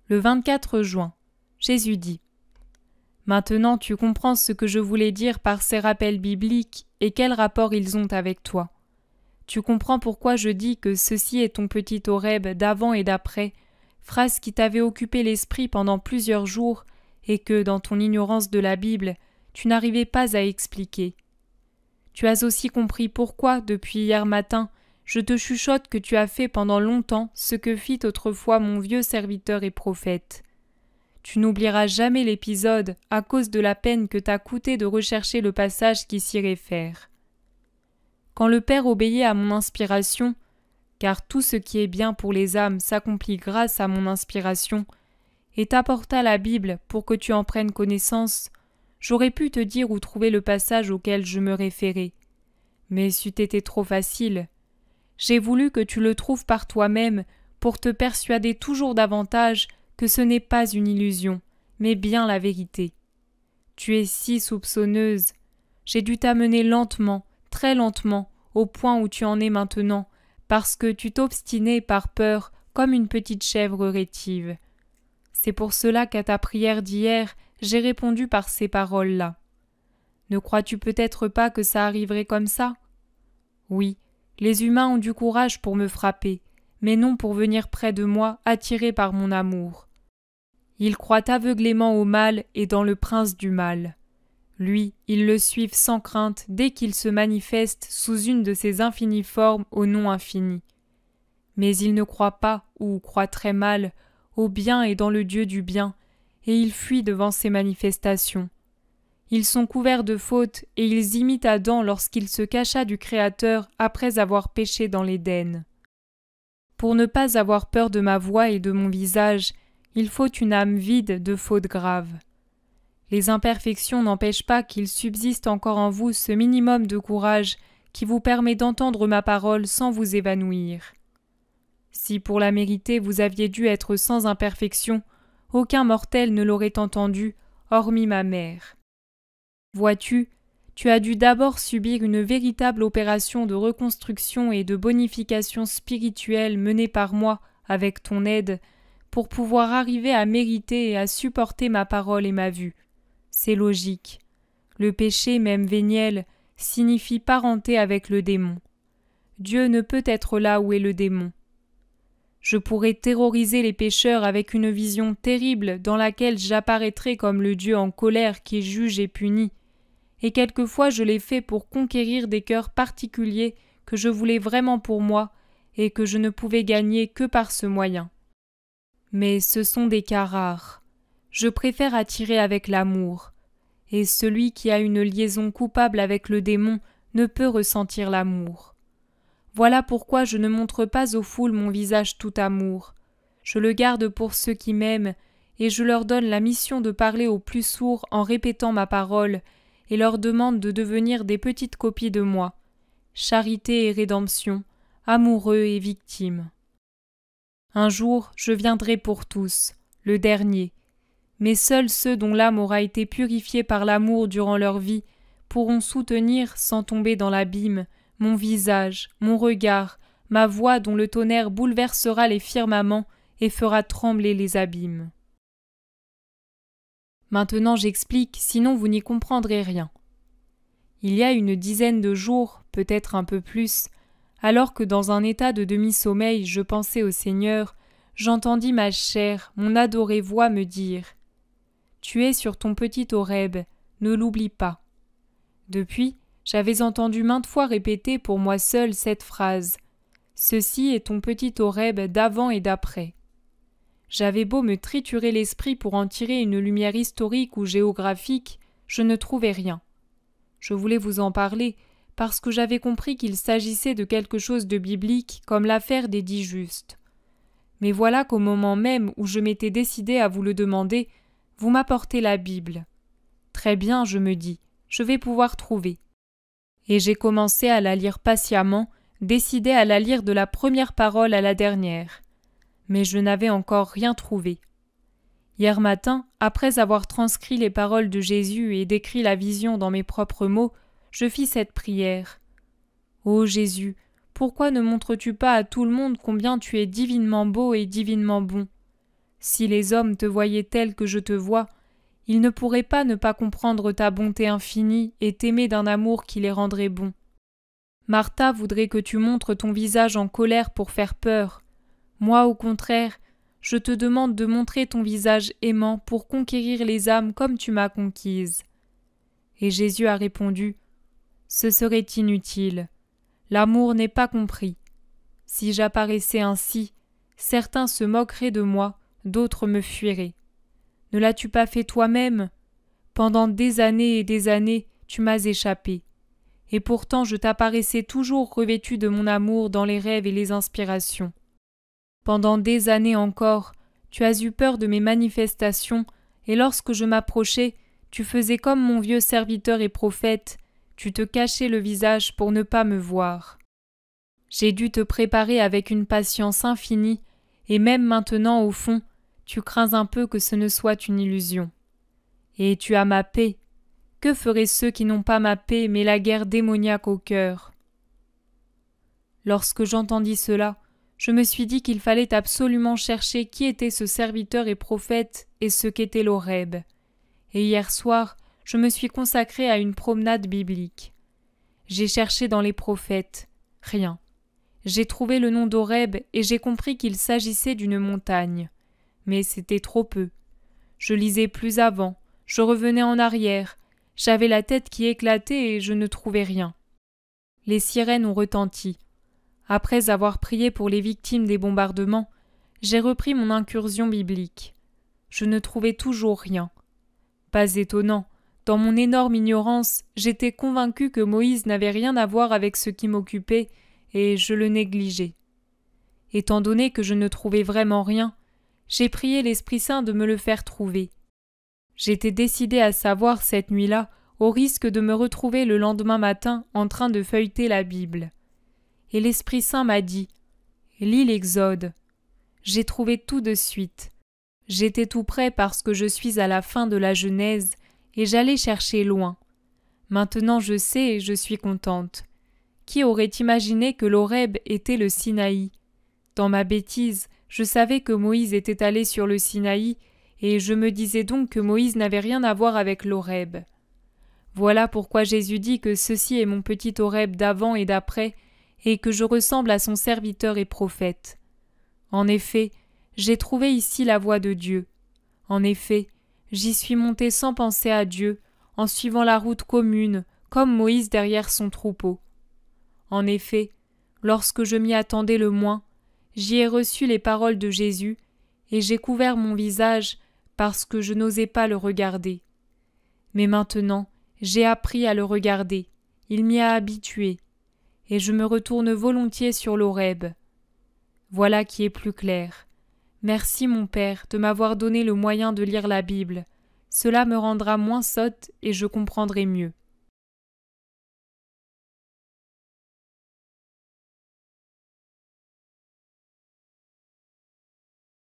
Le 24 juin, Jésus dit : Maintenant tu comprends ce que je voulais dire par ces rappels bibliques et quel rapport ils ont avec toi. Tu comprends pourquoi je dis que ceci est ton petit Horeb d'avant et d'après, phrase qui t'avait occupé l'esprit pendant plusieurs jours et que, dans ton ignorance de la Bible, tu n'arrivais pas à expliquer. Tu as aussi compris pourquoi, depuis hier matin, je te chuchote que tu as fait pendant longtemps ce que fit autrefois mon vieux serviteur et prophète. Tu n'oublieras jamais l'épisode à cause de la peine que t'a coûté de rechercher le passage qui s'y réfère. Quand le Père obéit à mon inspiration, car tout ce qui est bien pour les âmes s'accomplit grâce à mon inspiration, et t'apporta la Bible pour que tu en prennes connaissance, j'aurais pu te dire où trouver le passage auquel je me référais. Mais c'eût été trop facile. J'ai voulu que tu le trouves par toi-même pour te persuader toujours davantage que ce n'est pas une illusion, mais bien la vérité. Tu es si soupçonneuse. J'ai dû t'amener lentement, très lentement, au point où tu en es maintenant, parce que tu t'obstinais par peur comme une petite chèvre rétive. C'est pour cela qu'à ta prière d'hier, j'ai répondu par ces paroles-là. Ne crois-tu peut-être pas que ça arriverait comme ça ? Oui, les humains ont du courage pour me frapper, mais non pour venir près de moi attirés par mon amour. Ils croient aveuglément au mal et dans le prince du mal. Lui, ils le suivent sans crainte dès qu'il se manifeste sous une de ses infinies formes au nom infini. Mais ils ne croient pas, ou croient très mal, au bien et dans le Dieu du bien, et ils fuient devant ces manifestations. Ils sont couverts de fautes et ils imitent Adam lorsqu'il se cacha du Créateur après avoir péché dans l'Éden. Pour ne pas avoir peur de ma voix et de mon visage, il faut une âme vide de fautes graves. Les imperfections n'empêchent pas qu'il subsiste encore en vous ce minimum de courage qui vous permet d'entendre ma parole sans vous évanouir. Si pour la mériter vous aviez dû être sans imperfection, aucun mortel ne l'aurait entendu, hormis ma mère. Vois-tu, tu as dû d'abord subir une véritable opération de reconstruction et de bonification spirituelle menée par moi avec ton aide, pour pouvoir arriver à mériter et à supporter ma parole et ma vue. C'est logique. Le péché, même véniel, signifie parenté avec le démon. Dieu ne peut être là où est le démon. Je pourrais terroriser les pécheurs avec une vision terrible dans laquelle j'apparaîtrai comme le Dieu en colère qui juge et punit, et quelquefois je l'ai fait pour conquérir des cœurs particuliers que je voulais vraiment pour moi et que je ne pouvais gagner que par ce moyen. Mais ce sont des cas rares. Je préfère attirer avec l'amour, et celui qui a une liaison coupable avec le démon ne peut ressentir l'amour. Voilà pourquoi je ne montre pas aux foules mon visage tout amour. Je le garde pour ceux qui m'aiment, et je leur donne la mission de parler aux plus sourds en répétant ma parole, et leur demande de devenir des petites copies de moi, charité et rédemption, amoureux et victimes. Un jour, je viendrai pour tous, le dernier, mais seuls ceux dont l'âme aura été purifiée par l'amour durant leur vie pourront soutenir, sans tomber dans l'abîme, mon visage, mon regard, ma voix dont le tonnerre bouleversera les firmaments et fera trembler les abîmes. Maintenant j'explique, sinon vous n'y comprendrez rien. Il y a une dizaine de jours, peut-être un peu plus, alors que dans un état de demi-sommeil je pensais au Seigneur, j'entendis ma chère, mon adorée voix me dire « Tu es sur ton petit Horeb, ne l'oublie pas. » Depuis, j'avais entendu maintes fois répéter pour moi seule cette phrase « Ceci est ton petit Horeb d'avant et d'après. » J'avais beau me triturer l'esprit pour en tirer une lumière historique ou géographique, je ne trouvais rien. Je voulais vous en parler parce que j'avais compris qu'il s'agissait de quelque chose de biblique comme l'affaire des 10 justes. Mais voilà qu'au moment même où je m'étais décidé à vous le demander, vous m'apportez la Bible. Très bien, je me dis, je vais pouvoir trouver. Et j'ai commencé à la lire patiemment, décidé à la lire de la première parole à la dernière. Mais je n'avais encore rien trouvé. Hier matin, après avoir transcrit les paroles de Jésus et décrit la vision dans mes propres mots, je fis cette prière. Ô Jésus, pourquoi ne montres-tu pas à tout le monde combien tu es divinement beau et divinement bon ? Si les hommes te voyaient tel que je te vois, ils ne pourraient pas ne pas comprendre ta bonté infinie et t'aimer d'un amour qui les rendrait bons. Martha voudrait que tu montres ton visage en colère pour faire peur. Moi, au contraire, je te demande de montrer ton visage aimant pour conquérir les âmes comme tu m'as conquise. » Et Jésus a répondu : « Ce serait inutile. L'amour n'est pas compris. Si j'apparaissais ainsi, certains se moqueraient de moi, d'autres me fuiraient. Ne l'as-tu pas fait toi-même ? Pendant des années et des années, tu m'as échappé. Et pourtant je t'apparaissais toujours revêtu de mon amour dans les rêves et les inspirations. Pendant des années encore, tu as eu peur de mes manifestations, et lorsque je m'approchais, tu faisais comme mon vieux serviteur et prophète, tu te cachais le visage pour ne pas me voir. J'ai dû te préparer avec une patience infinie, et même maintenant, au fond, tu crains un peu que ce ne soit une illusion. Et tu as ma paix. Que feraient ceux qui n'ont pas ma paix, mais la guerre démoniaque au cœur ? » Lorsque j'entendis cela, je me suis dit qu'il fallait absolument chercher qui était ce serviteur et prophète et ce qu'était l'Horeb. Et hier soir, je me suis consacré à une promenade biblique. J'ai cherché dans les prophètes. Rien. J'ai trouvé le nom d'Horeb et j'ai compris qu'il s'agissait d'une montagne. Mais c'était trop peu. Je lisais plus avant, je revenais en arrière, j'avais la tête qui éclatait et je ne trouvais rien. Les sirènes ont retenti. Après avoir prié pour les victimes des bombardements, j'ai repris mon incursion biblique. Je ne trouvais toujours rien. Pas étonnant, dans mon énorme ignorance, j'étais convaincu que Moïse n'avait rien à voir avec ce qui m'occupait et je le négligeais. Étant donné que je ne trouvais vraiment rien, j'ai prié l'Esprit Saint de me le faire trouver. J'étais décidé à savoir cette nuit-là, au risque de me retrouver le lendemain matin en train de feuilleter la Bible. Et l'Esprit Saint m'a dit « Lis l'Exode ». J'ai trouvé tout de suite. J'étais tout prêt parce que je suis à la fin de la Genèse et j'allais chercher loin. Maintenant je sais et je suis contente. Qui aurait imaginé que l'Horeb était le Sinaï ? Dans ma bêtise, je savais que Moïse était allé sur le Sinaï et je me disais donc que Moïse n'avait rien à voir avec l'Horeb. Voilà pourquoi Jésus dit que ceci est mon petit Horeb d'avant et d'après et que je ressemble à son serviteur et prophète. En effet, j'ai trouvé ici la voie de Dieu. En effet, j'y suis monté sans penser à Dieu, en suivant la route commune, comme Moïse derrière son troupeau. En effet, lorsque je m'y attendais le moins, j'y ai reçu les paroles de Jésus, et j'ai couvert mon visage parce que je n'osais pas le regarder. Mais maintenant, j'ai appris à le regarder, il m'y a habitué, et je me retourne volontiers sur l'Horeb. Voilà qui est plus clair. Merci mon Père de m'avoir donné le moyen de lire la Bible. Cela me rendra moins sotte et je comprendrai mieux.